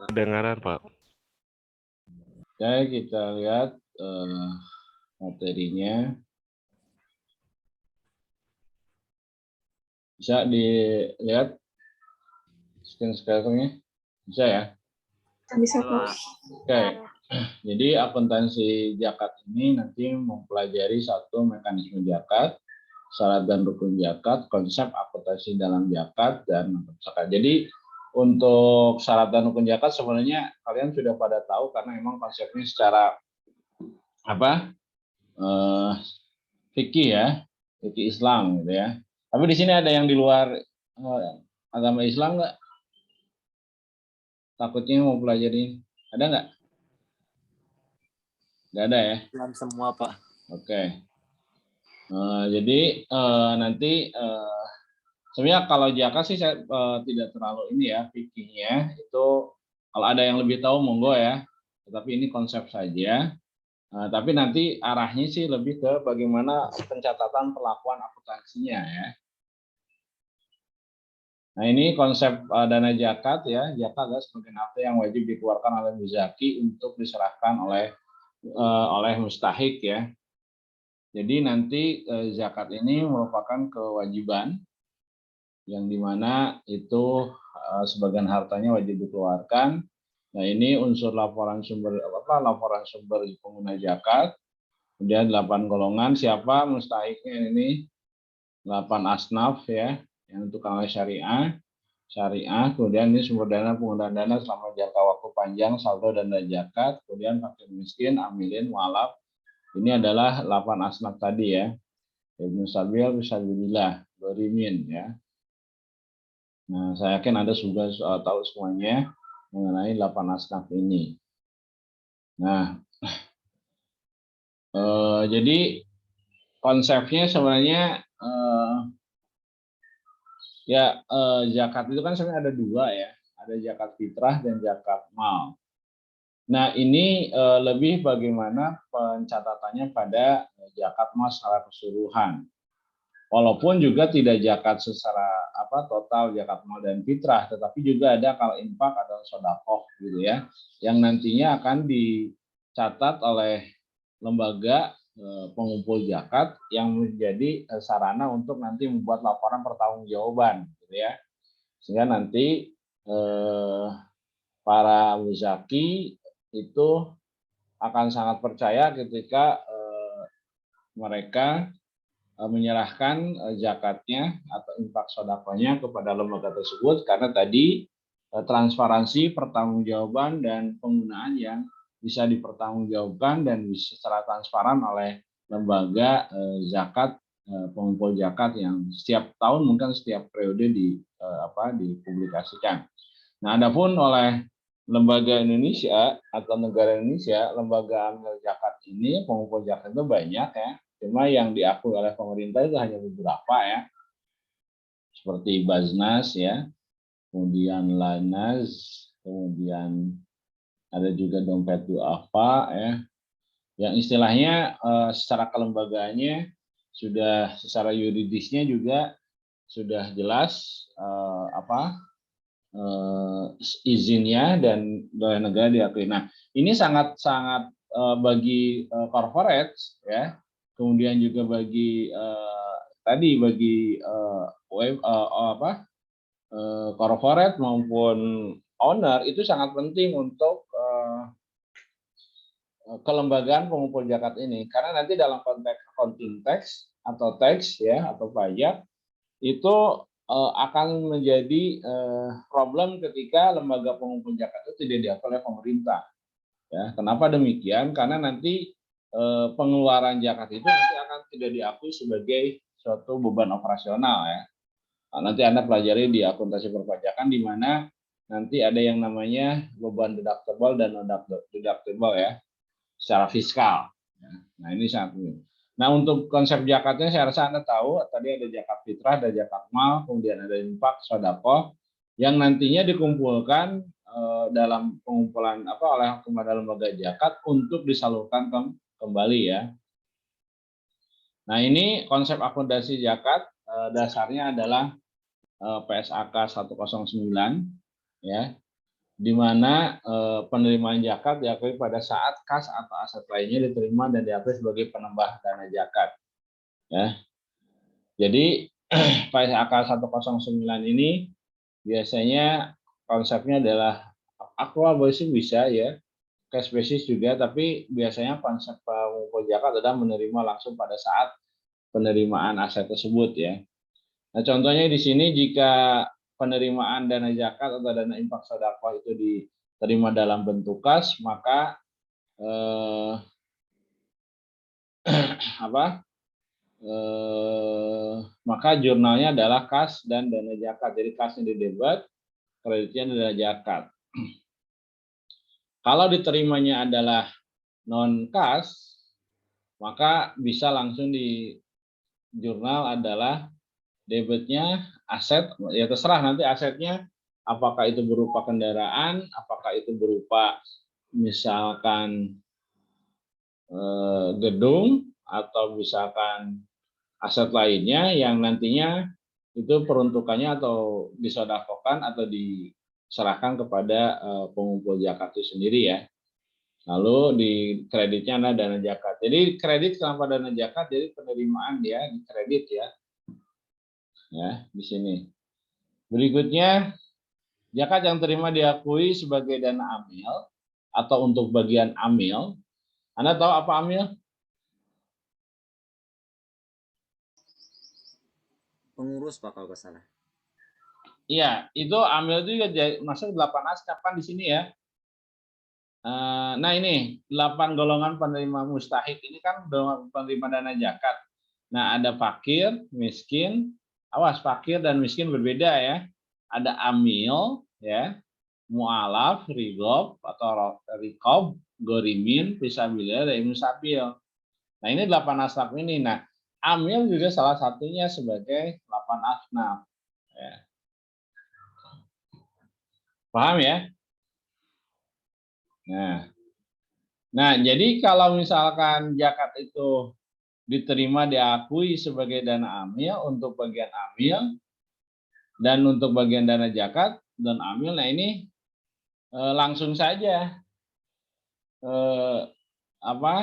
Kedengaran, Pak. Oke, kita lihat materinya. Bisa dilihat screen sharing-nya? Bisa ya? Bisa, Pak. Oke, jadi akuntansi zakat ini nanti mempelajari satu mekanisme zakat, syarat dan rukun zakat, konsep akuntansi dalam zakat, dan zakat. Jadi untuk syarat dan rukun zakat sebenarnya kalian sudah pada tahu karena memang konsepnya secara fikih ya, fikih Islam gitu ya. Tapi di sini ada yang di luar agama Islam nggak? Takutnya mau pelajari, ada nggak? Nggak ada ya? Islam semua, Pak. Oke. Jadi nanti sebenarnya kalau zakat sih saya tidak terlalu ini ya fikihnya itu, kalau ada yang lebih tahu monggo ya. Tetapi ini konsep saja. Tapi nanti arahnya sih lebih ke bagaimana pencatatan perlakuan akuntansinya ya. Nah ini konsep dana zakat ya. Zakat adalah sebagian harta yang wajib dikeluarkan oleh muzaki untuk diserahkan oleh mustahik ya. Jadi nanti zakat ini merupakan kewajiban yang dimana itu sebagian hartanya wajib dikeluarkan. Nah ini unsur laporan sumber pengguna zakat. Kemudian 8 golongan, siapa mustahiknya ini 8 asnaf ya, yang untuk oleh syariah, kemudian ini sumber dana penggunaan dana selama jangka waktu panjang, saldo dan dana zakat, kemudian fakir miskin, amilin, walaf. Ini adalah 8 asnaf tadi ya. Ibnu Sabil, Fisabilillah, Dorimin ya. Nah, saya yakin Anda sudah tahu semuanya mengenai 8 asnaf ini. Nah, jadi konsepnya sebenarnya zakat itu kan sebenarnya ada dua ya, ada zakat fitrah dan zakat mal. Nah ini lebih bagaimana pencatatannya pada zakat mal secara keseluruhan. Walaupun juga tidak zakat secara total zakat mal dan fitrah, tetapi juga ada kalau infak atau sedekah gitu ya, yang nantinya akan dicatat oleh lembaga pengumpul zakat yang menjadi sarana untuk nanti membuat laporan pertanggungjawaban gitu ya. Sehingga nanti para muzaki itu akan sangat percaya ketika mereka menyerahkan zakatnya atau infak sedekahnya kepada lembaga tersebut, karena tadi transparansi, pertanggungjawaban dan penggunaan yang bisa dipertanggungjawabkan dan bisa secara transparan oleh lembaga zakat, pengumpul zakat yang setiap tahun mungkin setiap periode dipublikasikan. Nah, adapun oleh lembaga Indonesia atau negara Indonesia, lembaga amil zakat ini, pengumpul zakat itu banyak ya. Cuma yang diakui oleh pemerintah itu hanya beberapa ya. Seperti Baznas ya, kemudian Lanas, kemudian ada juga dompet duafa ya. Yang istilahnya secara kelembagaannya sudah, secara yuridisnya juga sudah jelas izinnya dan oleh negara diakui. Nah, ini sangat-sangat bagi corporate ya, kemudian juga bagi corporate maupun owner itu sangat penting untuk kelembagaan pengumpul zakat ini, karena nanti dalam konteks accounting tax atau tax ya atau pajak itu akan menjadi problem ketika lembaga pengumpul zakat itu tidak diakui oleh pemerintah. Ya, kenapa demikian? Karena nanti pengeluaran zakat itu nanti akan tidak diakui sebagai suatu beban operasional ya. Nah, nanti Anda pelajari di akuntansi perpajakan di mana nanti ada yang namanya beban deductible dan non-deductible ya, secara fiskal. Nah ini sangat penting. Nah untuk konsep zakatnya saya rasa Anda tahu, tadi ada zakat fitrah, ada zakat mal, kemudian ada infak, sedekah yang nantinya dikumpulkan dalam pengumpulan oleh kepada lembaga zakat untuk disalurkan kembali ya. Nah ini konsep akuntansi zakat dasarnya adalah PSAK 109 ya. di mana penerimaan zakat diakui pada saat kas atau aset lainnya diterima dan diakui sebagai penambah dana zakat. Ya. Jadi PSAK 109 ini biasanya konsepnya adalah aktual basic bisa ya, cash basis juga, tapi biasanya konsep pengumpul zakat adalah menerima langsung pada saat penerimaan aset tersebut ya. Nah, contohnya di sini jika penerimaan dana zakat atau dana infak sedekah itu diterima dalam bentuk kas, maka maka jurnalnya adalah kas dan dana zakat. Jadi kasnya di debit, kreditnya adalah zakat. Kalau diterimanya adalah non kas, maka bisa langsung di jurnal adalah debitnya aset, ya terserah nanti asetnya apakah itu berupa kendaraan, apakah itu berupa misalkan gedung atau misalkan aset lainnya yang nantinya itu peruntukannya atau disedekahkan atau diserahkan kepada pengumpul zakat itu sendiri ya. Lalu di kreditnya ada dana zakat. Jadi kredit kenapa dana zakat? Jadi penerimaan ya di kredit ya. Ya, di sini. Berikutnya, zakat yang terima diakui sebagai dana amil atau untuk bagian amil. Anda tahu apa amil? Pengurus Pak kalau nggak salah. Iya, itu amil itu juga masuk 8 aspek kan di sini ya. Nah ini 8 golongan penerima mustahik ini kan penerima dana zakat. Nah ada fakir, miskin, awas fakir dan miskin berbeda ya. Ada amil ya, mu'alaf, rigob atau rikob, gorimin, fisabilillah, dan musabil. Nah ini 8 asnaf ini. Nah amil juga salah satunya sebagai 8 asnaf. Ya. Paham ya? Nah, jadi kalau misalkan zakat itu diterima diakui sebagai dana amil untuk bagian amil dan untuk bagian dana zakat dan amil, nah ini langsung saja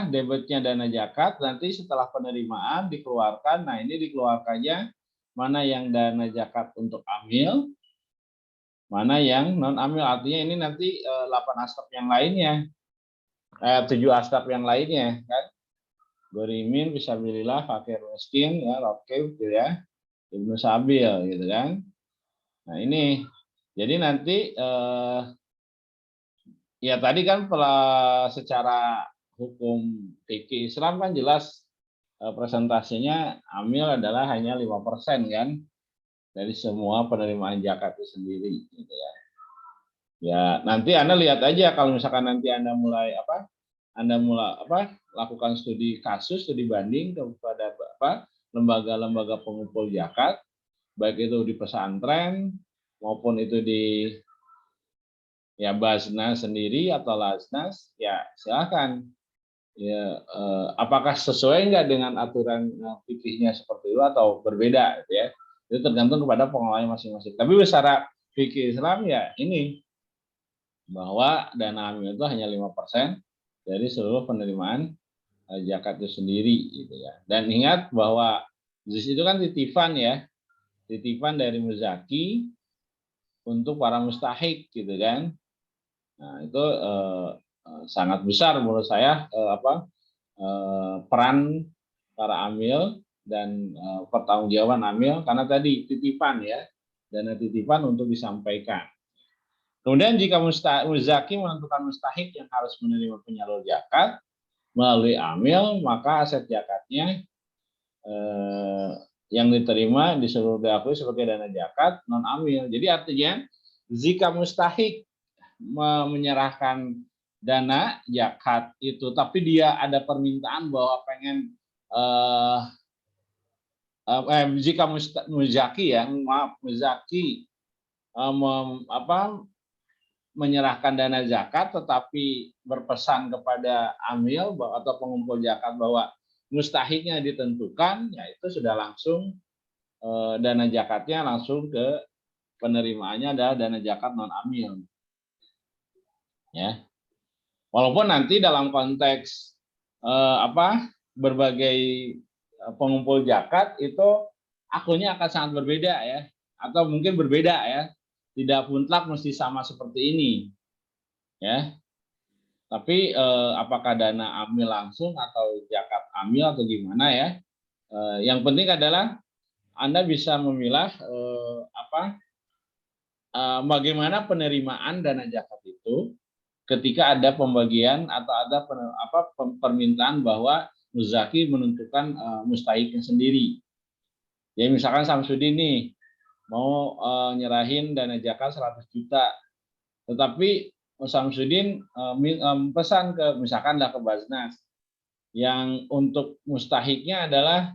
debitnya dana zakat, nanti setelah penerimaan dikeluarkan. Nah ini dikeluarkannya mana yang dana zakat untuk amil, mana yang non amil. Artinya ini nanti 8 aspek yang lainnya, 7 aspek yang lainnya kan. Gorimin, fisabilillah, fakir miskin, ya, rokib, gitu ya, ibnu sabil, gitu kan. Nah ini, jadi nanti ya tadi kan secara hukum fikih Islam kan jelas presentasinya amil adalah hanya 5% kan dari semua penerimaan zakat itu sendiri, gitu ya. Ya nanti Anda lihat aja kalau misalkan nanti Anda mulai lakukan studi kasus, studi banding kepada lembaga-lembaga pengumpul zakat, baik itu di pesantren maupun itu di ya Basnas sendiri atau Lasnas, ya silakan. Ya, apakah sesuai nggak dengan aturan fikihnya seperti itu atau berbeda, gitu ya? Itu tergantung kepada pengelolanya masing-masing. Tapi secara fikih Islam ya ini bahwa dana amil itu hanya 5% dari seluruh penerimaan zakat itu sendiri, gitu ya. Dan ingat bahwa ZIS itu kan titipan ya, titipan dari muzaki untuk para mustahik, gitu kan. Nah itu sangat besar menurut saya peran para amil dan pertanggungjawaban amil, karena tadi titipan ya, dana titipan untuk disampaikan. Kemudian jika muzaki menentukan mustahik yang harus menerima penyalur zakat melalui amil, maka aset zakatnya yang diterima disuruh diakui sebagai dana zakat non amil. Jadi artinya jika mustahik menyerahkan dana zakat itu, tapi dia ada permintaan bahwa pengen jika muzaki ya, muzaki menyerahkan dana zakat tetapi berpesan kepada amil atau pengumpul zakat bahwa mustahiknya ditentukan, ya itu sudah langsung dana zakatnya langsung ke penerimaannya adalah dana zakat non amil. ya. Walaupun nanti dalam konteks berbagai pengumpul zakat itu akunnya akan sangat berbeda ya, atau mungkin berbeda ya, tidak mutlak mesti sama seperti ini ya. Tapi apakah dana amil langsung atau zakat amil atau gimana ya? Yang penting adalah Anda bisa memilah bagaimana penerimaan dana zakat itu ketika ada pembagian atau ada permintaan bahwa muzaki menentukan mustahiknya sendiri. Jadi misalkan Samsudin nih mau nyerahin dana zakat 100 juta, tetapi Samsudin pesan ke misalkan ke Basnas yang untuk mustahiknya adalah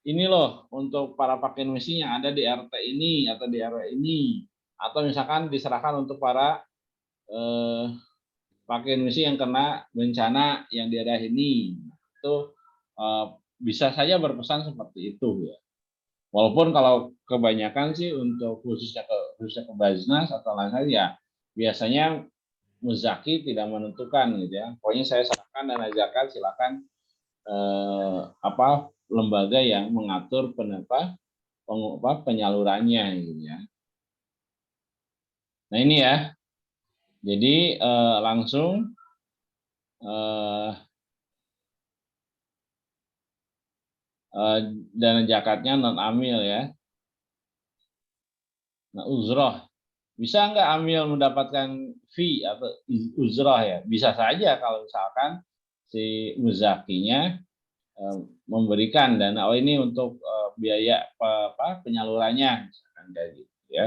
ini loh untuk para pakin misi yang ada di RT ini atau di RW ini, atau misalkan diserahkan untuk para pakin misi yang kena bencana yang di daerah ini, itu bisa saja berpesan seperti itu ya. Walaupun kalau kebanyakan sih untuk khususnya ke Basnas atau lain-lain ya biasanya muzaki tidak menentukan gitu ya. Pokoknya saya serahkan dana zakat, silakan lembaga yang mengatur penyalurannya gitu ya. Nah ini ya. Jadi langsung dana zakatnya non amil ya. Nah uzroh, bisa nggak amil mendapatkan fee atau uzroh ya? Bisa saja kalau misalkan si muzakinya memberikan dana, oh ini untuk biaya penyalurannya, misalkan kayak gitu ya.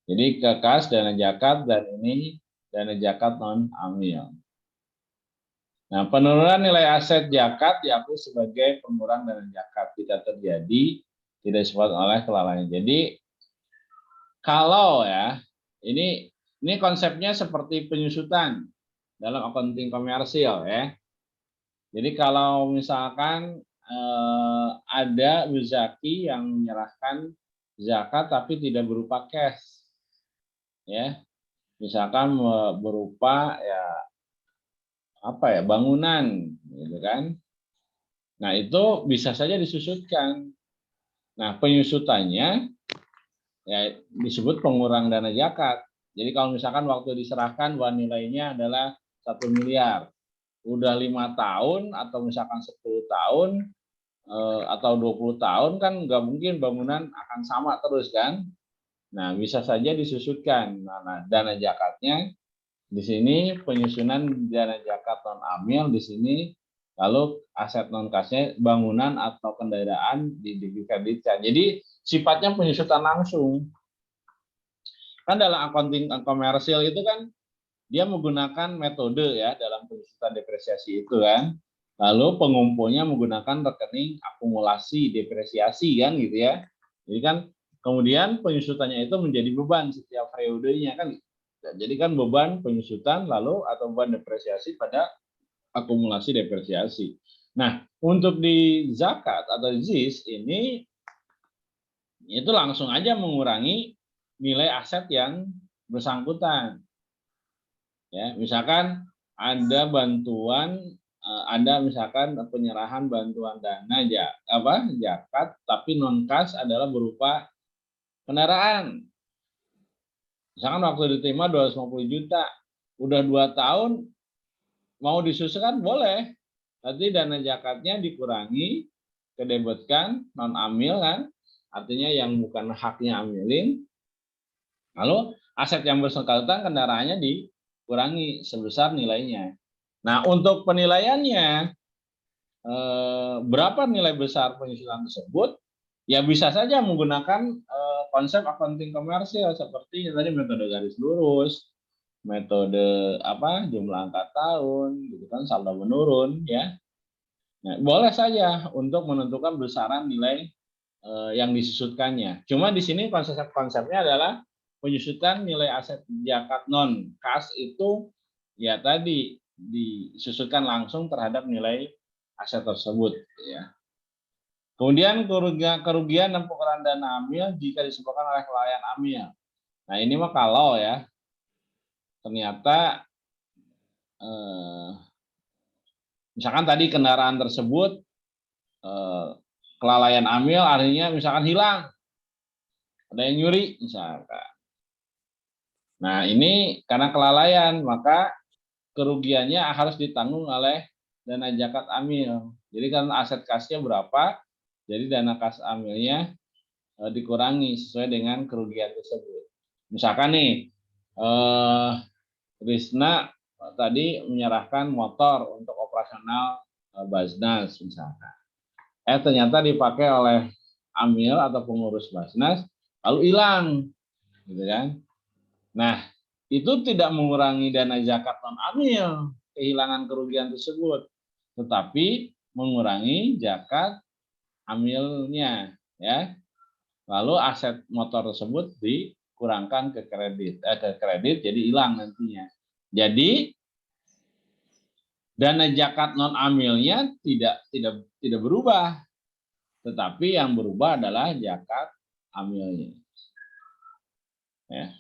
Jadi ke kas dana zakat dan ini dana zakat non amil. Nah, penurunan nilai aset zakat diakui sebagai pengurang dana zakat tidak terjadi tidak disebabkan oleh kelalaian. Jadi kalau ya ini konsepnya seperti penyusutan dalam accounting komersil ya. Jadi kalau misalkan ada muzaki yang menyerahkan zakat tapi tidak berupa cash, ya, misalkan berupa ya bangunan, gitu kan? Nah itu bisa saja disusutkan. Nah penyusutannya ya disebut pengurang dana zakat. Jadi kalau misalkan waktu diserahkan bahwa nilainya adalah 1 miliar, udah 5 tahun atau misalkan 10 tahun atau 20 tahun kan nggak mungkin bangunan akan sama terus kan. Nah, bisa saja disusutkan. Nah, dana zakatnya di sini penyusunan dana zakat non amil di sini, lalu aset non kasnya bangunan atau kendaraan didebitkan. Jadi sifatnya penyusutan langsung. Kan dalam accounting komersil itu kan dia menggunakan metode ya dalam penyusutan depresiasi itu kan. Lalu pengumpulnya menggunakan rekening akumulasi depresiasi kan gitu ya. Jadi kan kemudian penyusutannya itu menjadi beban setiap periodenya kan. Jadi kan beban penyusutan lalu atau beban depresiasi pada akumulasi depresiasi. Nah, untuk di zakat atau ZIS ini itu langsung aja mengurangi nilai aset yang bersangkutan. Ya, misalkan ada bantuan, ada misalkan penyerahan bantuan dana zakat, tapi non kas adalah berupa kendaraan. Misalkan waktu diterima 250 juta, udah 2 tahun mau disusulkan boleh, nanti dana zakatnya dikurangi, kedebetkan non amil kan, artinya yang bukan haknya amilin, lalu aset yang bersangkutan kendaraannya dikurangi sebesar nilainya. Nah, untuk penilaiannya berapa nilai besar penyusutan tersebut? Ya bisa saja menggunakan konsep accounting komersil seperti tadi metode garis lurus, metode jumlah angka tahun, gitu kan, saldo menurun, ya. Nah, boleh saja untuk menentukan besaran nilai yang disusutkannya. Cuma di sini konsepnya adalah penyusutan nilai aset zakat non kas itu ya tadi disusutkan langsung terhadap nilai aset tersebut ya. Kemudian kerugian dan pengurangan dana amil jika disebabkan oleh kelalaian amil. Nah, ini mah kalau ya. ternyata misalkan tadi kendaraan tersebut kelalaian amil, artinya misalkan hilang, ada yang nyuri misalkan. Nah ini karena kelalaian, maka kerugiannya harus ditanggung oleh dana zakat amil. Jadi kan aset kasnya berapa, jadi dana kas amilnya dikurangi sesuai dengan kerugian tersebut. Misalkan nih, Risna tadi menyerahkan motor untuk operasional Basnas misalkan. Ternyata dipakai oleh amil atau pengurus Basnas, lalu hilang, gitu kan? Nah, itu tidak mengurangi dana zakat non amil kehilangan kerugian tersebut, tetapi mengurangi zakat amilnya, ya. Lalu aset motor tersebut dikurangkan ke kredit, jadi hilang nantinya. Jadi dana zakat non amilnya tidak berubah, tetapi yang berubah adalah zakat amilnya. Ya.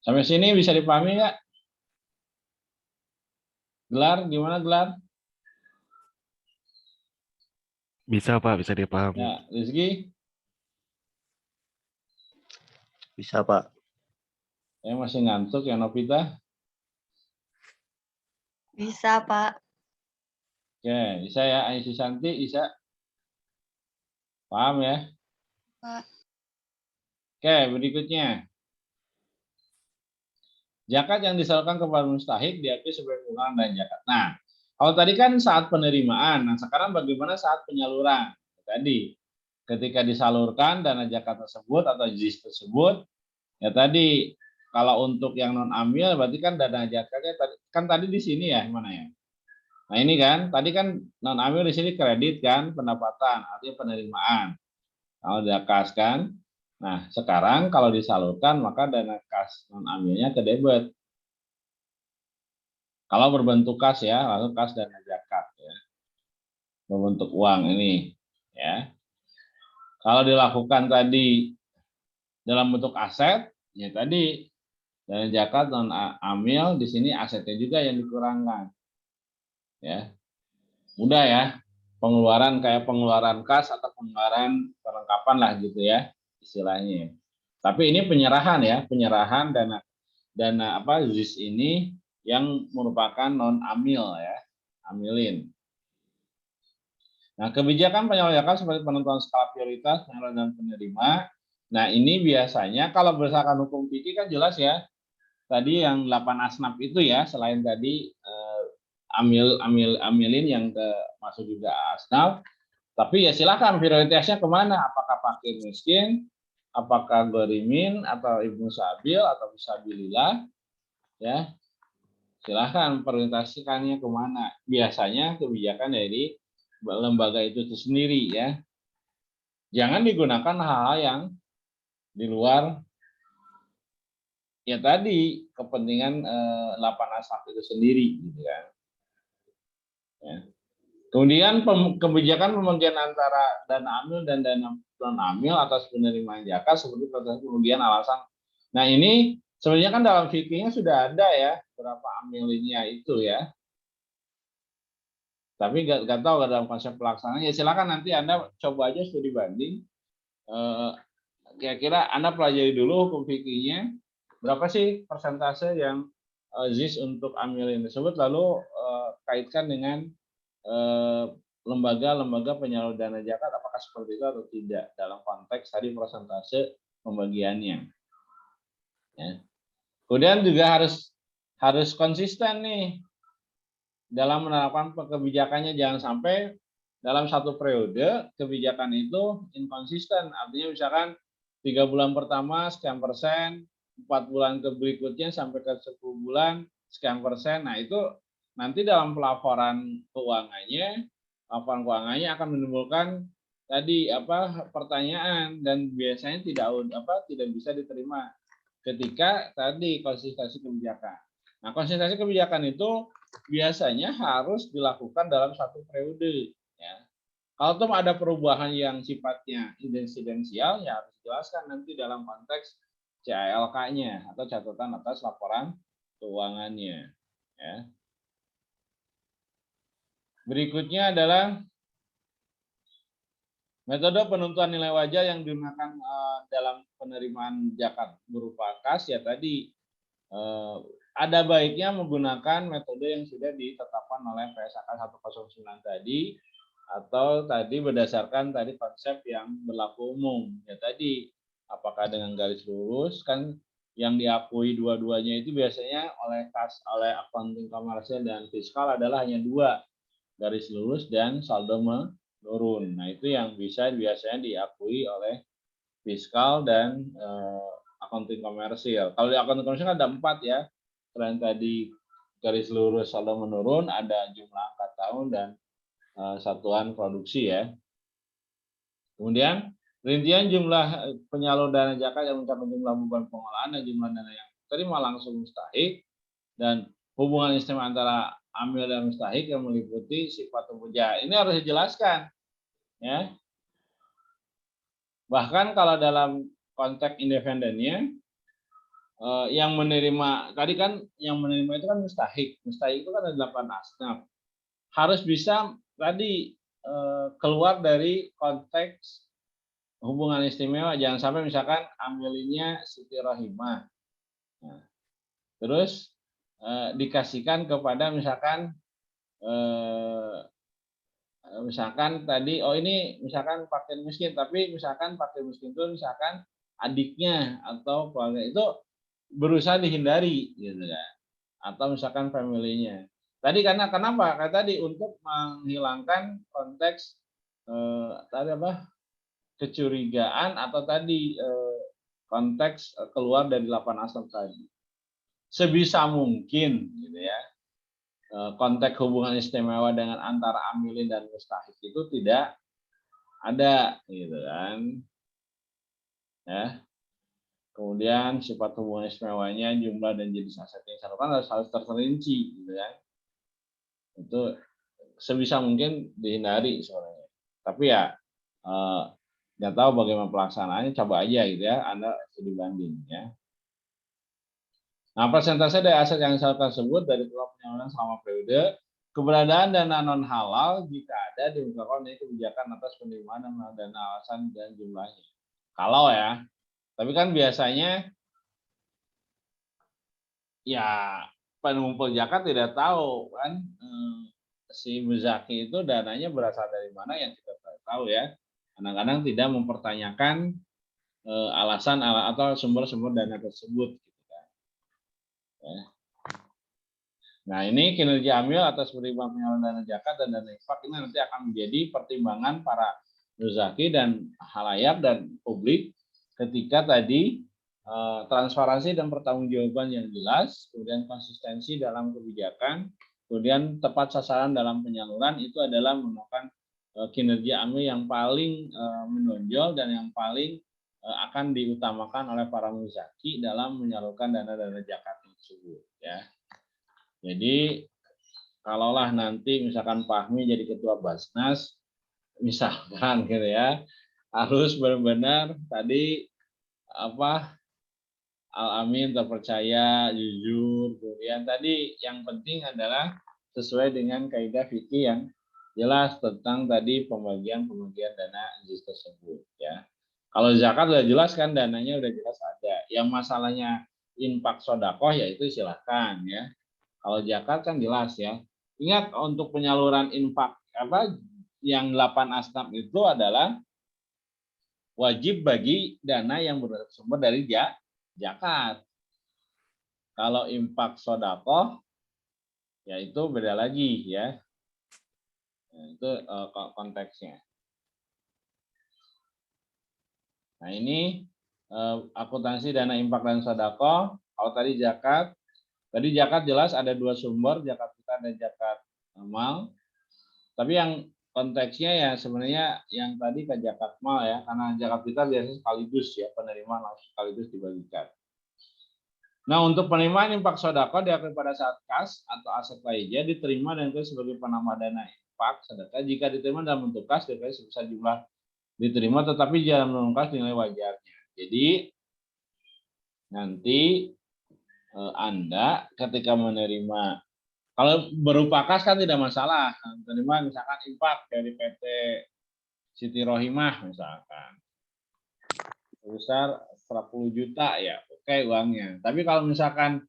Sampai sini bisa dipahami nggak? Gelar, gimana Gelar? Bisa Pak, bisa dipahami. Ya, Rizky? Bisa Pak. Saya masih ngantuk ya, Novita? Bisa, Pak. Oke, bisa ya, Aisyah Santi, bisa? Paham ya? Pak. Oke, berikutnya. Zakat yang disalurkan kepada mustahik diakui sebagai pengeluaran dan zakat. Nah, kalau tadi kan saat penerimaan, nah sekarang bagaimana saat penyaluran? Tadi, ketika disalurkan dana zakat tersebut atau JIS tersebut, ya tadi, kalau untuk yang non-amil berarti kan dana zakatnya kan tadi di sini ya, mana ya? Nah ini kan, tadi kan non-amil di sini kredit kan, pendapatan, artinya penerimaan. Kalau zakat kan, nah, sekarang kalau disalurkan maka dana kas non-amilnya ke debit. Kalau berbentuk kas ya, lalu kas dana zakat ya. Berbentuk uang ini ya. Kalau dilakukan tadi dalam bentuk aset, ya tadi dana zakat non-amil di sini asetnya juga yang dikurangkan. Ya. Mudah ya. Pengeluaran kayak pengeluaran kas atau pengeluaran perlengkapan lah gitu ya istilahnya. Tapi ini penyerahan ya, penyerahan dana apa ZIS ini yang merupakan non amil ya, amilin. Nah, kebijakan penyaluran seperti penentuan skala prioritas, penyaluran dan penerima. Nah, ini biasanya kalau berdasarkan hukum fikih kan jelas ya. Tadi yang 8 asnaf itu ya, selain tadi amilin yang masuk juga asnaf. Tapi ya silakan prioritasnya kemana? Apakah fakir miskin, apakah gorimin atau ibnu sabil atau fisabilillah, ya silahkan prioritaskannya kemana. Biasanya kebijakan dari lembaga itu sendiri ya. Jangan digunakan hal-hal yang di luar ya tadi kepentingan 8 asnaf itu sendiri gitu kan. Ya. Kemudian kebijakan pembagian antara dana amil dan dana non amil atas penerimaan zakat seperti kemudian alasan. Nah ini sebenarnya kan dalam fikihnya sudah ada ya berapa amilinnya itu ya. Tapi nggak tahu dalam konsep pelaksanaan. Ya silakan nanti Anda coba aja studi banding. Kira-kira Anda pelajari dulu hukum fikihnya berapa sih persentase yang ZIS untuk amilin tersebut, lalu kaitkan dengan lembaga-lembaga penyalur dana zakat apakah seperti itu atau tidak dalam konteks tadi persentase pembagiannya. Ya. Kemudian juga harus konsisten nih dalam menerapkan kebijakannya, jangan sampai dalam satu periode kebijakan itu inkonsisten, artinya misalkan 3 bulan pertama sekian persen, 4 bulan ke berikutnya sampai ke 10 bulan sekian persen. Nah itu nanti dalam laporan keuangannya akan menimbulkan tadi pertanyaan dan biasanya tidak bisa diterima ketika tadi konsistensi kebijakan. Nah, konsistensi kebijakan itu biasanya harus dilakukan dalam satu periode ya. Kalau tuh ada perubahan yang sifatnya insidensial ya harus dijelaskan nanti dalam konteks CALK-nya atau catatan atas laporan keuangannya. Ya. Berikutnya adalah metode penentuan nilai wajar yang digunakan dalam penerimaan zakat berupa kas ya tadi ada baiknya menggunakan metode yang sudah ditetapkan oleh PSAK 109 tadi atau tadi berdasarkan tadi konsep yang berlaku umum ya tadi apakah dengan garis lurus kan yang diakui dua-duanya itu biasanya oleh akunting komersial dan fiskal adalah hanya 2 garis lurus dan saldo menurun. Nah itu yang biasanya diakui oleh fiskal dan akunting komersial. Kalau di akunting komersial kan ada 4 ya. Selain tadi garis lurus saldo menurun, ada jumlah angka tahun dan satuan produksi ya. Kemudian rincian jumlah penyalur dana zakat yang mencapai jumlah beban pengolahan dan jumlah dana yang terima langsung mustahik dan hubungan istimewa antara amil dan mustahik yang meliputi sifat pekerja. Ini harus dijelaskan ya. Bahkan kalau dalam konteks independennya yang menerima tadi kan yang menerima itu kan mustahik. Mustahik itu kan ada 8 asnaf. Harus bisa tadi keluar dari konteks hubungan istimewa, jangan sampai misalkan amilinya Siti Rohimah. Nah, terus dikasihkan kepada misalkan tadi ini misalkan fakir miskin, tapi misalkan fakir miskin itu misalkan adiknya atau keluarga itu berusaha dihindari gitu kan. Atau misalkan family-nya. Tadi kenapa? Karena tadi untuk menghilangkan konteks kecurigaan atau tadi konteks keluar dari 8 asnaf tadi. Sebisa mungkin gitu ya. Konteks hubungan istimewa dengan antara amilin dan mustahik itu tidak ada gitu kan. Ya. Kemudian sifat hubungan istimewanya, jumlah dan jenis aset yang disalurkan harus terperinci gitu kan. Itu sebisa mungkin dihindari sebenarnya. Tapi ya nggak tahu bagaimana pelaksanaannya, coba aja gitu ya, Anda studi banding ya. Nah, persentase dari aset yang disalurkan tersebut dari total penyaluran selama periode, keberadaan dana non halal jika ada diungkapkan dari kebijakan atas penerimaan dan dana alasan dan jumlahnya. Kalau ya, tapi kan biasanya ya penumpul zakat tidak tahu kan si muzaki itu dananya berasal dari mana yang kita tahu ya. Kadang-kadang tidak mempertanyakan alasan atau sumber-sumber dana tersebut. Gitu kan. Ya. Nah ini kinerja amil atas penerimaan penyaluran dana zakat dan dana infak ini nanti akan menjadi pertimbangan para muzaki dan halayak dan publik ketika tadi transparansi dan pertanggungjawaban yang jelas, kemudian konsistensi dalam kebijakan, kemudian tepat sasaran dalam penyaluran itu adalah merupakan kinerja amil yang paling menonjol dan yang paling akan diutamakan oleh para muzaki dalam menyalurkan dana-dana zakat tersebut ya. Jadi kalaulah nanti misalkan Fahmi jadi ketua Basnas misalkan gitu ya, harus benar-benar tadi Al-Amin terpercaya, jujur, kemudian tadi yang penting adalah sesuai dengan kaidah fikih yang jelas tentang tadi pembagian dana juz tersebut ya. Kalau zakat udah jelas kan dananya udah jelas ada. Yang masalahnya infak sedekah ya itu silahkan ya. Kalau zakat kan jelas ya. Ingat untuk penyaluran infak yang 8 asnaf itu adalah wajib bagi dana yang bersumber dari zakat. Kalau infak sedekah ya itu beda lagi ya. Nah, itu konteksnya. Nah, ini akuntansi dana infak dan sedekah. Kalau tadi zakat jelas ada 2 sumber, zakat fitrah dan zakat mal. Tapi yang konteksnya ya sebenarnya yang tadi ke zakat mal ya, karena zakat fitrah biasanya sekaligus ya, penerimaan langsung sekaligus dibagikan. Nah, untuk penerimaan infak sedekah diakui pada saat kas atau aset lainnya diterima dan itu sebagai penambah dana infak sedekah jika diterima dalam bentuk kas dikali sebesar jumlah diterima tetapi jangan menungkas nilai wajarnya. Jadi nanti Anda ketika menerima, kalau berupa kas kan tidak masalah, menerima misalkan infak dari PT Siti Rohimah misalkan, sebesar 40 juta ya, oke uangnya. Tapi kalau misalkan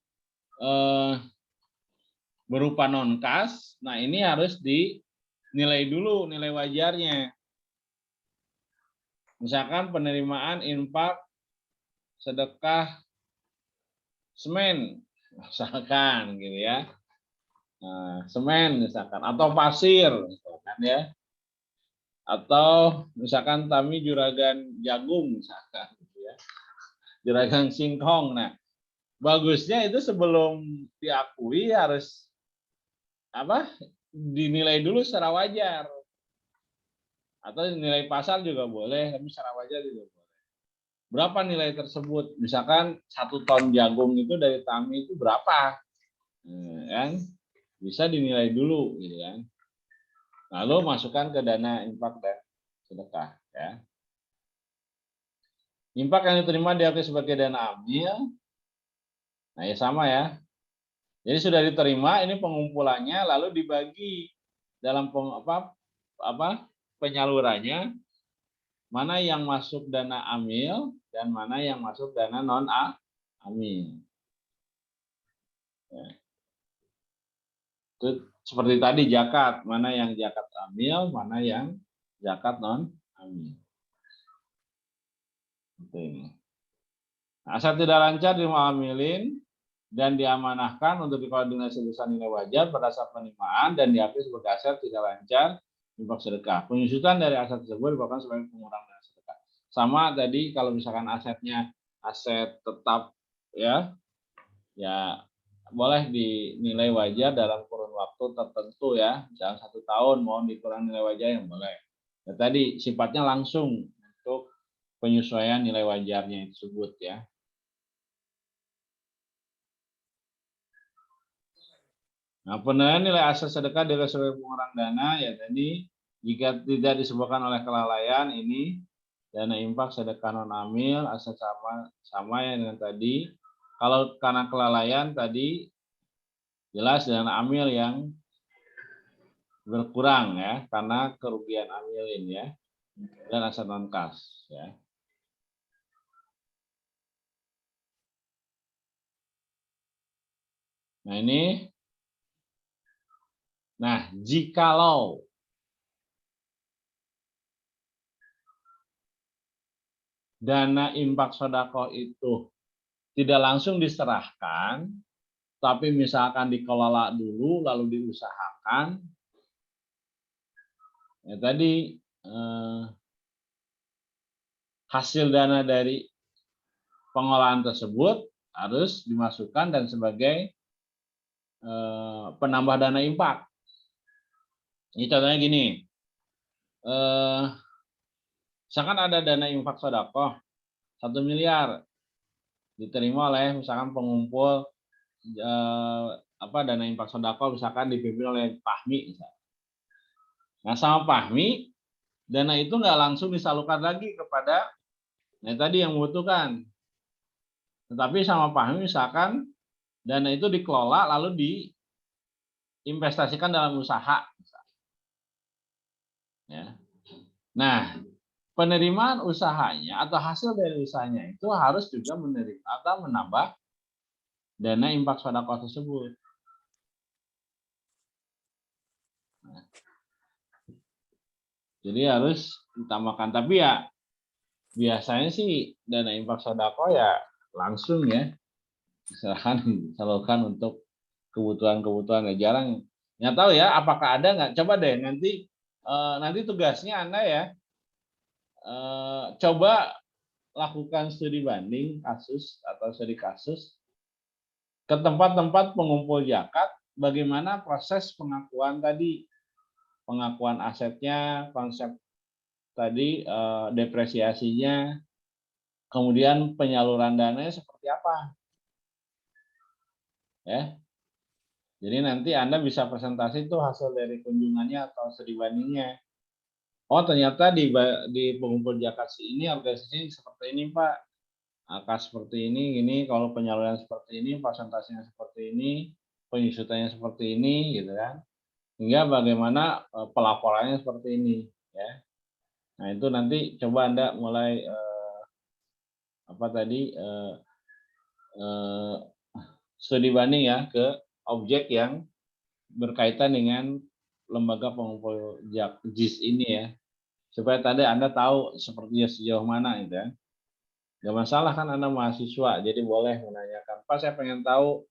berupa non kas, nah ini harus dinilai dulu nilai wajarnya. Misalkan penerimaan infak sedekah semen, misalkan gitu ya, nah, semen misalkan, atau pasir misalkan ya, atau misalkan tami juragan jagung misalkan, gitu ya, juragan singkong. Nah, bagusnya itu sebelum diakui harus apa? Dinilai dulu secara wajar, atau nilai pasar juga boleh, tapi secara wajar juga boleh. Berapa nilai tersebut? Misalkan 1 ton jagung itu dari tami itu berapa? Kan bisa dinilai dulu gitu kan. Lalu masukkan ke dana infak dan sedekah ya. Infak yang diterima diakui sebagai dana amil. Nah, ya sama ya. Jadi sudah diterima, ini pengumpulannya lalu dibagi dalam penyalurannya, mana yang masuk dana amil dan mana yang masuk dana non amil. Ya. Itu seperti tadi zakat, mana yang zakat amil, mana yang zakat non amil. Ini. Nah, aset tidak lancar dimuamilin dan diamanahkan untuk dikoordinasi besar nilai wajar pada saat penerimaan dan diakui sebagai aset tidak lancar infak sedekah. Penyusutan dari aset tersebut dilakukan sebagai pengurang dana sedekah. Sama tadi kalau misalkan asetnya aset tetap ya boleh dinilai wajar dalam kurun waktu tertentu ya, misalnya 1 tahun mau dikurang nilai wajar yang boleh. Ya, tadi sifatnya langsung untuk penyesuaian nilai wajarnya tersebut ya. Nah, penilaian nilai aset sedekah dengan sebagai pengurang dana ya tadi jika tidak disebabkan oleh kelalaian ini dana infak sedekah non amil aset sama ya dengan tadi. Kalau karena kelalaian tadi jelas dana amil yang berkurang ya karena kerugian amilin ya dan aset non kas ya. Nah ini, nah jikalau dana infak sodako itu tidak langsung diserahkan, tapi misalkan dikelola dulu lalu diusahakan, ya tadi hasil dana dari pengolahan tersebut harus dimasukkan dan sebagai penambah dana infak. Ini contohnya gini, misalkan ada dana infak sedekah 1 miliar diterima oleh misalkan pengumpul dana infak sedekah misalkan dipimpin oleh Fahmi misalkan. Nah sama Fahmi dana itu nggak langsung disalurkan lagi kepada tadi yang membutuhkan, tetapi sama Fahmi misalkan dana itu dikelola lalu diinvestasikan dalam usaha. Ya. Nah, penerimaan usahanya atau hasil dari usahanya itu harus juga menerima atau menambah dana infak sedekah tersebut. Nah, jadi harus ditambahkan. Tapi ya biasanya sih dana infak sedekah ya langsung ya disalurkan untuk kebutuhan-kebutuhan. Ya jarang. Nggak tahu ya apakah ada nggak. Coba deh nanti tugasnya Anda ya coba lakukan studi banding kasus atau studi kasus ke tempat-tempat pengumpul zakat, bagaimana proses pengakuan tadi, pengakuan asetnya, konsep tadi depresiasinya, kemudian penyaluran dananya seperti apa, ya. Jadi nanti Anda bisa presentasi itu hasil dari kunjungannya atau studi bandingnya. Oh ternyata di pengumpul zakat ini organisasi seperti ini Pak. angka seperti ini, kalau penyaluran seperti ini, persentasenya seperti ini, penyusutannya seperti ini, gitu kan. Hingga bagaimana pelaporannya seperti ini, ya. Nah itu nanti coba Anda mulai studi banding ya ke objek yang berkaitan dengan lembaga pengumpul JIS ini ya, supaya tadi Anda tahu sepertinya sejauh mana gitu ya. Gak masalah kan Anda mahasiswa, jadi boleh menanyakan, Pak saya pengen tahu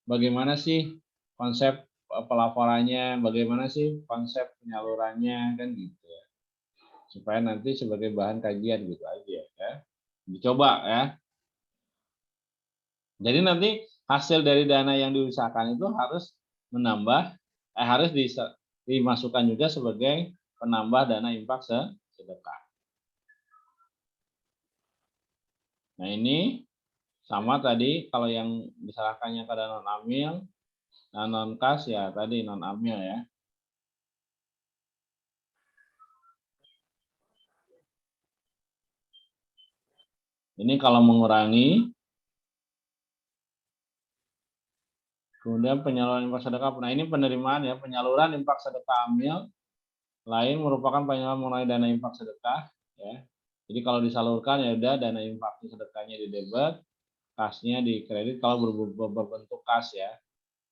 bagaimana sih konsep pelaporannya, bagaimana sih konsep penyalurannya, kan gitu ya. Supaya nanti sebagai bahan kajian gitu aja ya. Dicoba ya. Jadi nanti hasil dari dana yang diusahakan itu harus harus dimasukkan juga sebagai penambah dana infak sedekah. Nah ini sama tadi kalau yang diserahkannya kepada non amil, nah non kas ya tadi non amil ya. Ini kalau mengurangi, kemudian penyaluran infak sedekah. Nah ini penerimaan ya, penyaluran infak sedekah amil lain merupakan penyaluran mengenai dana infak sedekah ya. Jadi kalau disalurkan ya udah dana infak sedekahnya di debit, kasnya di kredit kalau berbentuk kas ya.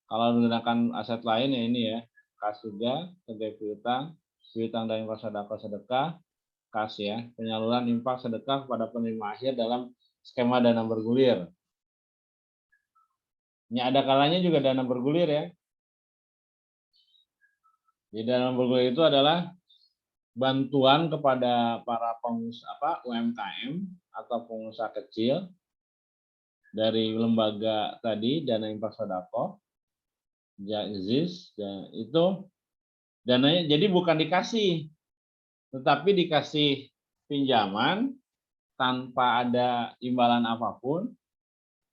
Kalau menggunakan aset lain ya ini ya, kas juga sebagai piutang dan infak sedekah, kas ya, penyaluran infak sedekah kepada penerima akhir dalam skema dana bergulir. Ini ada kalanya juga dana bergulir ya. Di dana bergulir itu adalah bantuan kepada para pengusaha UMKM atau pengusaha kecil dari lembaga tadi dana infak sedekah JIS dan itu dananya jadi bukan dikasih tetapi dikasih pinjaman tanpa ada imbalan apapun,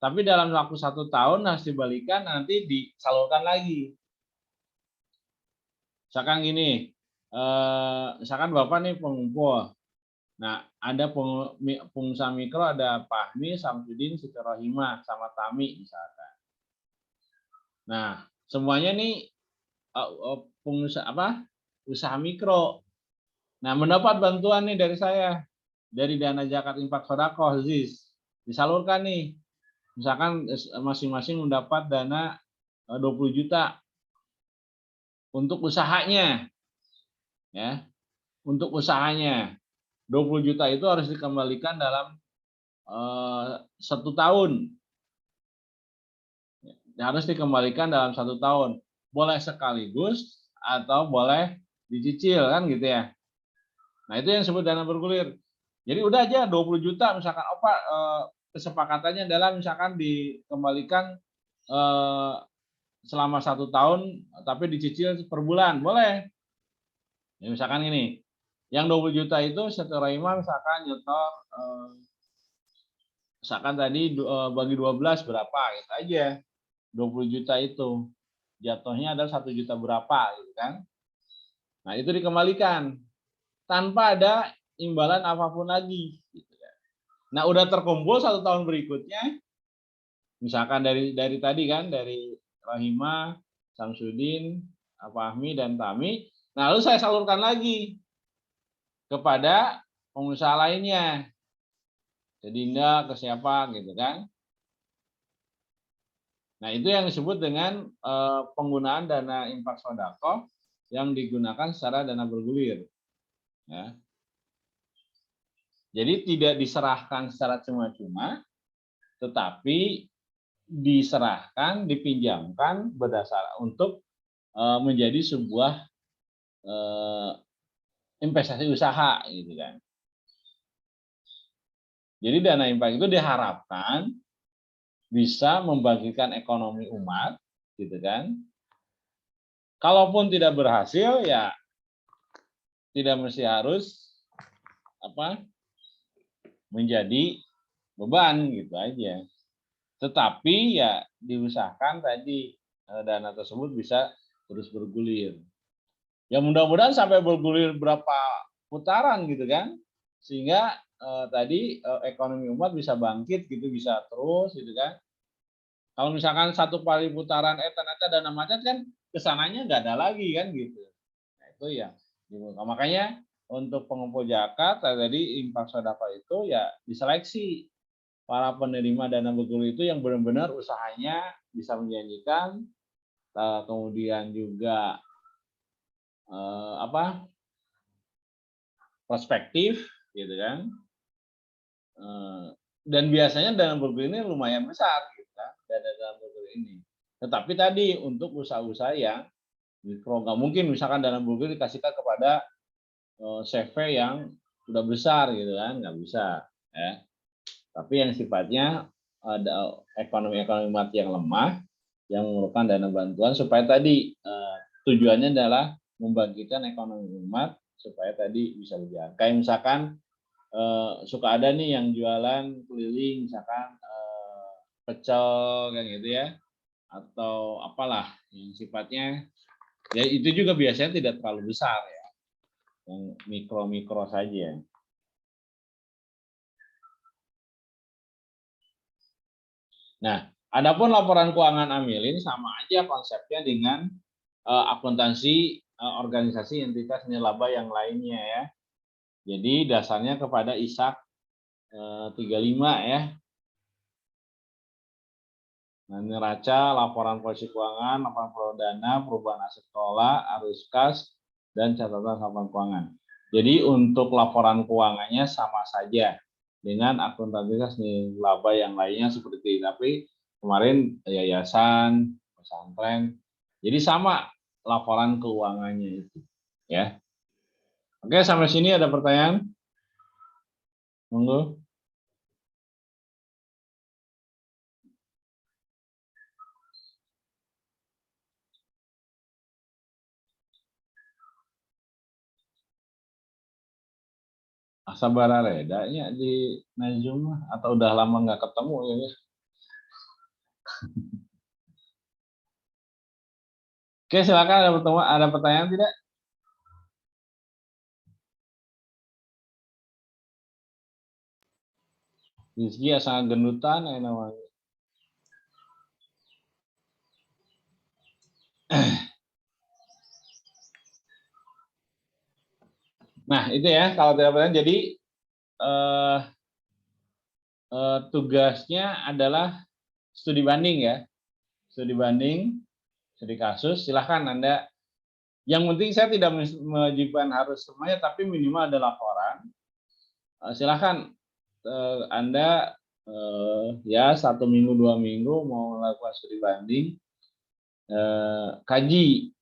tapi dalam waktu 1 tahun harus dibalikan nanti disalurkan lagi. Misalkan gini, misalkan Bapak nih pengumpul. Nah, ada pengusaha mikro, ada Fahmi, Samsudin, Siti Rohimah, sama Tami misalkan. Nah, semuanya nih pengusaha usaha mikro. Nah, mendapat bantuan nih dari saya, dari dana zakat infak sedekah JIS, disalurkan nih. Misalkan masing-masing mendapat dana 20 juta untuk usahanya. Ya. Untuk usahanya. 20 juta itu harus dikembalikan dalam 1 tahun. Harus dikembalikan dalam 1 tahun. Boleh sekaligus atau boleh dicicil kan gitu ya. Nah, itu yang disebut dana bergulir. Jadi udah aja 20 juta misalkan kesepakatannya adalah misalkan dikembalikan selama 1 tahun tapi dicicil per bulan, boleh. Ya, misalkan ini, yang 20 juta itu secara imam misalkan nyetor misalkan tadi bagi 12 berapa gitu aja. 20 juta itu jatuhnya adalah 1 juta berapa gitu kan. Nah, itu dikembalikan tanpa ada imbalan apapun lagi gitu kan. Nah, udah terkumpul 1 tahun berikutnya misalkan dari tadi kan dari Rahimah, Samsudin, Fahmi dan Tami. Nah, lalu saya salurkan lagi kepada pengusaha lainnya. Ke Dinda, ke siapa gitu kan. Nah, itu yang disebut dengan penggunaan dana infak sedekah yang digunakan secara dana bergulir. Ya. Jadi tidak diserahkan secara cuma-cuma, tetapi diserahkan, dipinjamkan berdasar untuk menjadi sebuah investasi usaha gitu kan. Jadi dana infak itu diharapkan bisa membangkitkan ekonomi umat gitu kan. Kalaupun tidak berhasil ya tidak mesti harus menjadi beban gitu aja. Tetapi ya diusahakan tadi dana tersebut bisa terus bergulir. Ya mudah-mudahan sampai bergulir berapa putaran gitu kan, sehingga tadi ekonomi umat bisa bangkit gitu, bisa terus gitu kan. Kalau misalkan satu kali putaran ternyata dana macet kan kesananya nggak ada lagi kan gitu. Nah, itu ya. Makanya untuk pengumpul zakat tadi infak sedekah itu ya diseleksi para penerima dana bergulir itu yang benar-benar usahanya bisa menjanjikan, kemudian juga prospektif gitu kan. Dan biasanya dana bergulir ini lumayan besar gitu kan, dana bergulir ini. Tetapi tadi untuk usaha-usaha yang mikro, nggak mungkin misalkan dana bergulir dikasihkan kepada CV yang sudah besar gitu kan, nggak bisa ya. Tapi yang sifatnya ada ekonomi mati yang lemah yang memerlukan dana bantuan supaya tadi tujuannya adalah membangkitkan ekonomi umat supaya tadi bisa berjalan. Kayak misalkan suka ada nih yang jualan keliling misalkan pecel kayak gitu ya, atau apalah yang sifatnya ya itu juga biasanya tidak terlalu besar ya, yang mikro saja. Nah, adapun laporan keuangan Amilin sama aja konsepnya dengan akuntansi organisasi entitas nirlaba yang lainnya ya. Jadi dasarnya kepada ISAK 35 ya. Nah, neraca, laporan posisi keuangan, laporan pengelolaan dana, perubahan aset kelola, arus kas, dan catatan laporan keuangan. Jadi untuk laporan keuangannya sama saja dengan akuntabilitas nirlaba yang lainnya seperti itu. Tapi kemarin yayasan, pesantren, jadi sama laporan keuangannya itu, ya. Oke, sampai sini ada pertanyaan? Monggo. Sabar redanya di Zoom atau udah lama nggak ketemu ya? Oke, silakan ada pertanyaan tidak? Rizky sangat gendutan ya namanya. Nah itu ya kalau tidak pertanyaan. Jadi tugasnya adalah studi banding ya, studi banding, studi kasus. Silahkan Anda. Yang penting saya tidak mewajibkan harus semuanya, tapi minimal ada laporan. Silahkan Anda ya 1 minggu 2 minggu mau melakukan studi banding, kaji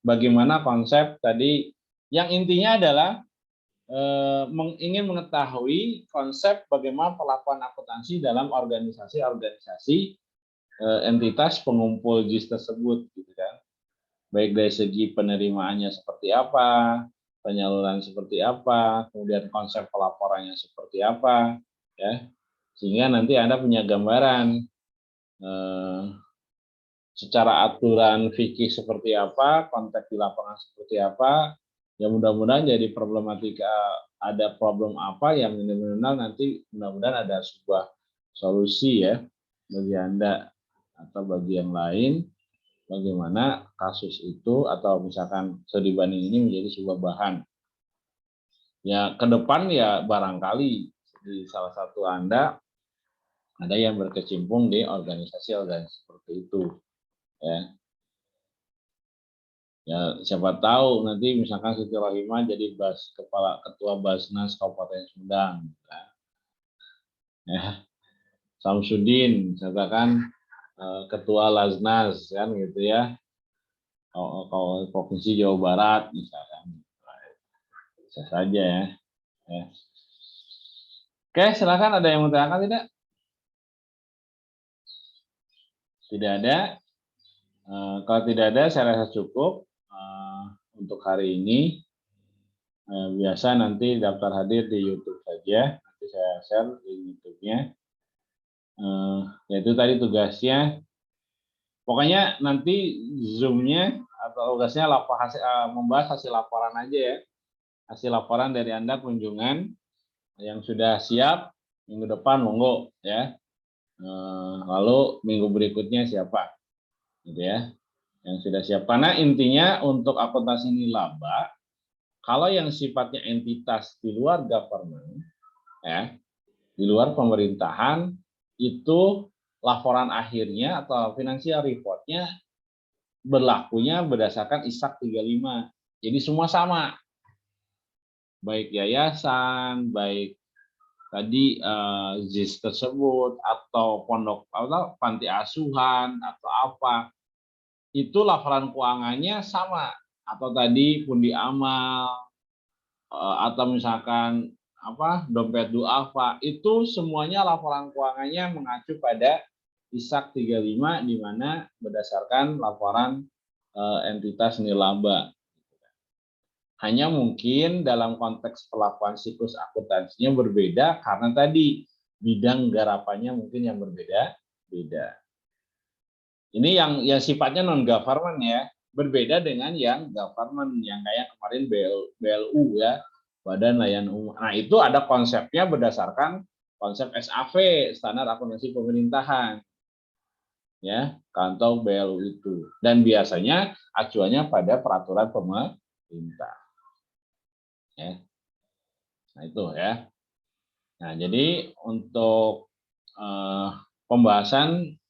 bagaimana konsep tadi. Yang intinya adalah ingin mengetahui konsep bagaimana perlakuan akuntansi dalam organisasi entitas pengumpul JIS tersebut, gitu kan. Baik dari segi penerimaannya seperti apa, penyaluran seperti apa, kemudian konsep pelaporannya seperti apa, ya, sehingga nanti Anda punya gambaran secara aturan fikih seperti apa, konteks di lapangan seperti apa. Ya mudah-mudahan jadi problematika, ada problem apa yang benar-benar nanti mudah-mudahan ada sebuah solusi ya bagi Anda atau bagi yang lain, bagaimana kasus itu atau misalkan studi banding ini menjadi sebuah bahan. Ya ke depan ya barangkali di salah satu Anda ada yang berkecimpung di organisasi-organisasi seperti itu ya. Ya siapa tahu nanti misalkan Siti Rohimah jadi ketua Basnas Kabupaten Sumedang, ya. Samsudin misalkan ketua Laznas kan gitu ya, kalau provinsi Jawa Barat misalkan, bisa saja ya. Oke, silakan ada yang mau tanyakan tidak? Tidak ada. Kalau tidak ada saya rasa cukup untuk hari ini. Biasa nanti daftar hadir di YouTube saja, nanti saya share di YouTube-nya. Yaitu tadi tugasnya, pokoknya nanti Zoom-nya atau tugasnya membahas hasil laporan aja ya. hasil laporan dari Anda kunjungan yang sudah siap minggu depan monggo ya. Lalu minggu berikutnya siapa, gitu ya, yang sudah siap. Karena intinya untuk akuntansi nilaba, kalau yang sifatnya entitas di luar government, ya, di luar pemerintahan, itu laporan akhirnya atau financial reportnya berlakunya berdasarkan ISAK 35. Jadi semua sama, baik yayasan, baik tadi JIS tersebut atau pondok atau panti asuhan atau apa, itu laporan keuangannya sama, atau tadi pundi amal atau misalkan apa dompet duafa, itu semuanya laporan keuangannya mengacu pada ISAK 35 di mana berdasarkan laporan entitas nilaba. Hanya mungkin dalam konteks perlakuan siklus akuntansinya berbeda karena tadi bidang garapannya mungkin yang berbeda-beda. Ini yang sifatnya non government ya, berbeda dengan yang government yang kayak kemarin BLU ya, Badan Layanan Umum. Nah, itu ada konsepnya berdasarkan konsep SAV, standar akuntansi pemerintahan. Ya, kantor BLU itu. Dan biasanya acuannya pada peraturan pemerintah. Ya. Nah itu ya. Nah jadi untuk pembahasan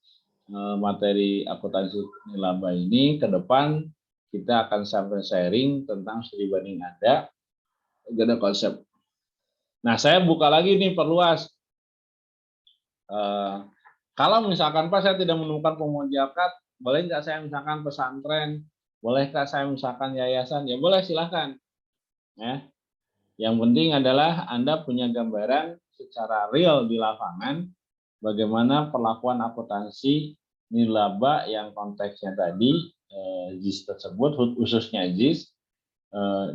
materi akuntansi nilaba ini ke depan kita akan sampai sharing tentang studi banding Anda, ada konsep. Nah saya buka lagi nih perluas. Kalau misalkan Pak saya tidak menemukan pemohon zakat, boleh nggak saya misalkan pesantren, bolehkah saya misalkan yayasan? Ya boleh, silahkan. Ya. Yang penting adalah Anda punya gambaran secara real di lapangan bagaimana perlakuan akuntansi nilaba yang konteksnya tadi JIS tersebut, khususnya JIS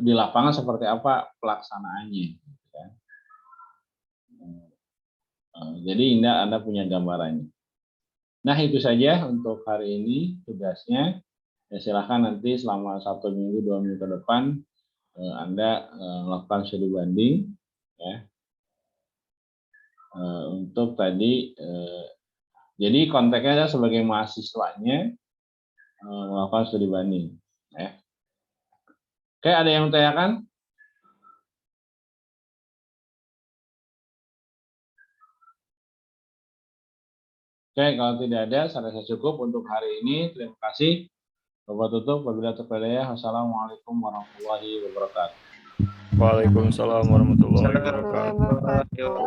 di lapangan seperti apa pelaksanaannya. Jadi Anda punya gambarannya. Nah itu saja untuk hari ini tugasnya. Ya, silahkan nanti selama 1 minggu 2 minggu ke depan Anda melakukan studi banding ya, untuk tadi jadi konteksnya adalah sebagai mahasiswanya melakukan studi banding ya. Oke, ada yang tanyakan? Oke, kalau tidak ada saya rasa cukup untuk hari ini. Terima kasih. Bapak tutup, wabillahi taufiq. Wassalamualaikum warahmatullahi wabarakatuh. Waalaikumsalam warahmatullahi wabarakatuh.